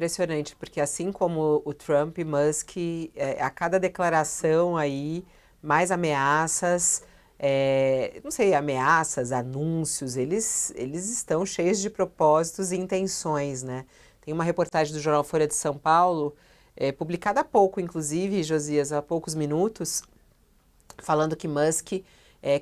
Impressionante, porque assim como o Trump e Musk, a cada declaração aí, mais ameaças, não sei, ameaças, anúncios, eles estão cheios de propósitos e intenções, né? Tem uma reportagem do jornal Folha de São Paulo, publicada há pouco, inclusive, Josias, há poucos minutos, falando que Musk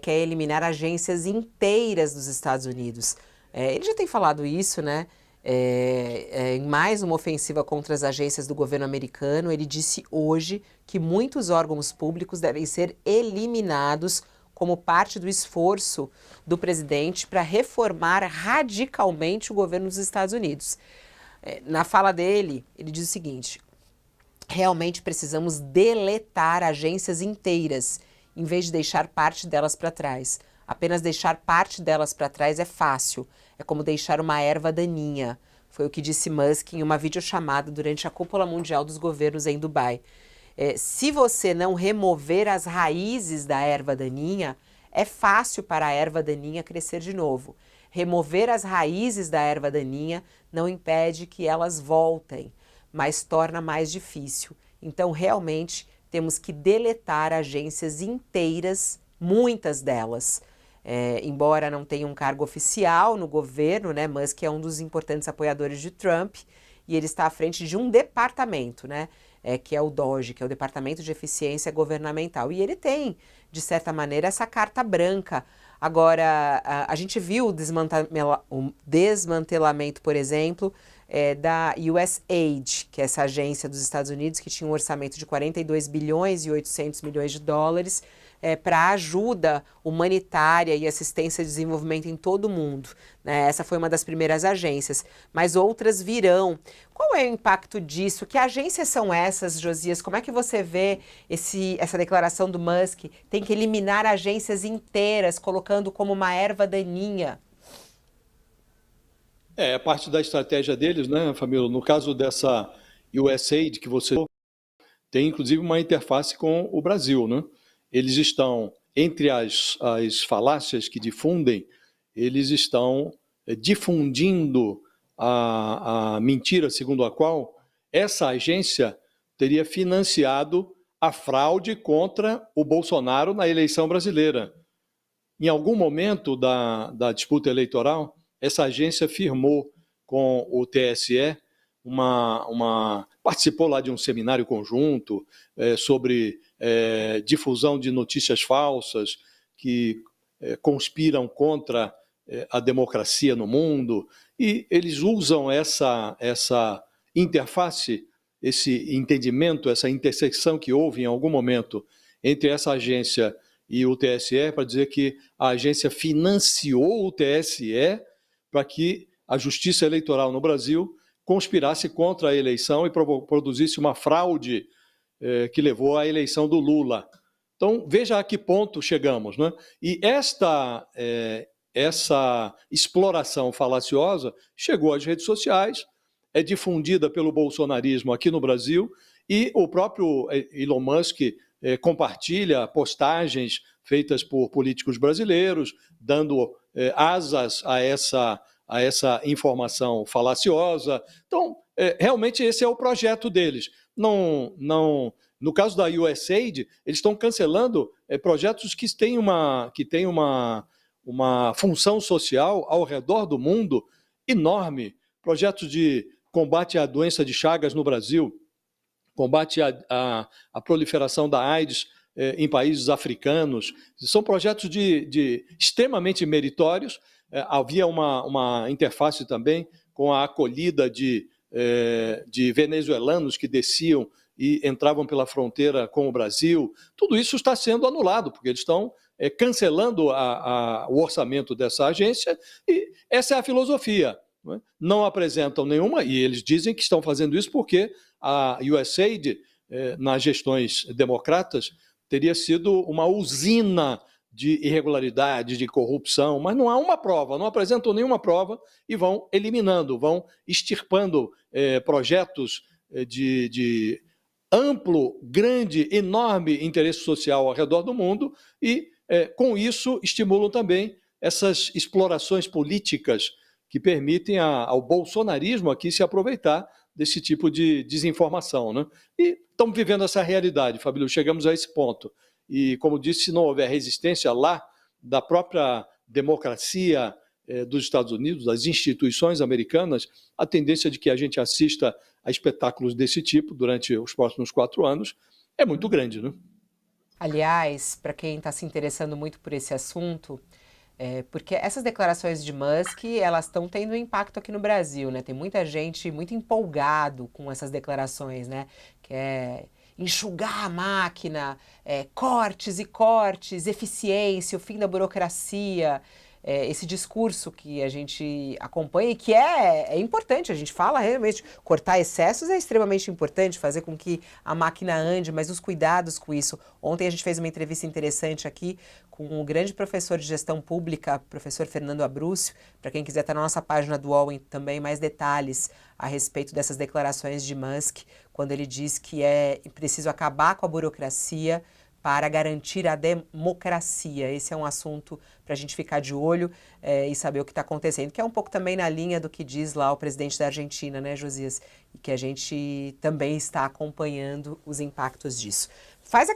quer eliminar agências inteiras dos Estados Unidos. Ele já tem falado isso, né? Em mais uma ofensiva contra as agências do governo americano, ele disse hoje que muitos órgãos públicos devem ser eliminados como parte do esforço do presidente para reformar radicalmente o governo dos Estados Unidos. Na fala dele, ele diz o seguinte: realmente precisamos deletar agências inteiras, em vez de deixar parte delas para trás. Apenas deixar parte delas para trás é fácil. É como deixar uma erva daninha. Foi o que disse Musk em uma videochamada durante a Cúpula Mundial dos Governos em Dubai. Se você não remover as raízes da erva daninha, é fácil para a erva daninha crescer de novo. Remover as raízes da erva daninha não impede que elas voltem, mas torna mais difícil. Então, realmente, temos que deletar agências inteiras, muitas delas. Embora não tenha um cargo oficial no governo, né, Musk é um dos importantes apoiadores de Trump e ele está à frente de um departamento, né, que é o DOGE, que é o Departamento de Eficiência Governamental. E ele tem, de certa maneira, essa carta branca. Agora, a gente viu o desmantelamento, por exemplo, da USAID, que é essa agência dos Estados Unidos que tinha um orçamento de 42 bilhões e 800 milhões de dólares para ajuda humanitária e assistência e desenvolvimento em todo o mundo, né? Essa foi uma das primeiras agências, mas outras virão. Qual é o impacto disso? Que agências são essas, Josias? Como é que você vê essa declaração do Musk? Tem que eliminar agências inteiras, colocando como uma erva daninha. É parte da estratégia deles, né, Família? No caso dessa USAID que você tem, inclusive, uma interface com o Brasil, né? Eles estão, entre as falácias que difundem, eles estão difundindo a mentira segundo a qual essa agência teria financiado a fraude contra o Bolsonaro na eleição brasileira. Em algum momento da disputa eleitoral, essa agência firmou com o TSE participou lá de um seminário conjunto sobre difusão de notícias falsas que conspiram contra a democracia no mundo, e eles usam essa interface, esse entendimento, essa intersecção que houve em algum momento entre essa agência e o TSE para dizer que a agência financiou o TSE para que a Justiça Eleitoral no Brasil conspirasse contra a eleição e produzisse uma fraude que levou à eleição do Lula. Então, veja a que ponto chegamos, né? E essa exploração falaciosa chegou às redes sociais, é difundida pelo bolsonarismo aqui no Brasil, e o próprio Elon Musk compartilha postagens feitas por políticos brasileiros, dando asas a essa informação falaciosa. Então, realmente esse é o projeto deles. No caso da USAID, eles estão cancelando projetos que têm uma função social ao redor do mundo enorme. Projetos de combate à doença de Chagas no Brasil, combate à proliferação da AIDS em países africanos. São projetos extremamente meritórios. Havia uma interface também com a acolhida de venezuelanos que desciam e entravam pela fronteira com o Brasil. Tudo isso está sendo anulado, porque eles estão cancelando o orçamento dessa agência, e essa é a filosofia. Não apresentam nenhuma, e eles dizem que estão fazendo isso porque a USAID, nas gestões democratas, teria sido uma usina de irregularidade, de corrupção, mas não há uma prova, não apresentam nenhuma prova e vão eliminando, vão extirpando projetos de amplo, grande, enorme interesse social ao redor do mundo e, com isso, estimulam também essas explorações políticas que permitem ao bolsonarismo aqui se aproveitar desse tipo de desinformação, né? E estamos vivendo essa realidade, Fabílio, chegamos a esse ponto. E, como disse, se não houver resistência lá da própria democracia dos Estados Unidos, das instituições americanas, a tendência de que a gente assista a espetáculos desse tipo durante os próximos 4 anos é muito grande, né? Aliás, para quem está se interessando muito por esse assunto, porque essas declarações de Musk, elas estão tendo impacto aqui no Brasil, né? Tem muita gente muito empolgado com essas declarações, né? Que é enxugar a máquina, cortes e cortes, eficiência, o fim da burocracia. Esse discurso que a gente acompanha e que é importante, a gente fala realmente, cortar excessos é extremamente importante, fazer com que a máquina ande, mas os cuidados com isso. Ontem a gente fez uma entrevista interessante aqui com o grande professor de gestão pública, professor Fernando Abrúcio, para quem quiser estar na nossa página do UOL em também mais detalhes a respeito dessas declarações de Musk, quando ele diz que é preciso acabar com a burocracia para garantir a democracia. Esse é um assunto para a gente ficar de olho e saber o que está acontecendo, que é um pouco também na linha do que diz lá o presidente da Argentina, né, Josias? E que a gente também está acompanhando os impactos disso.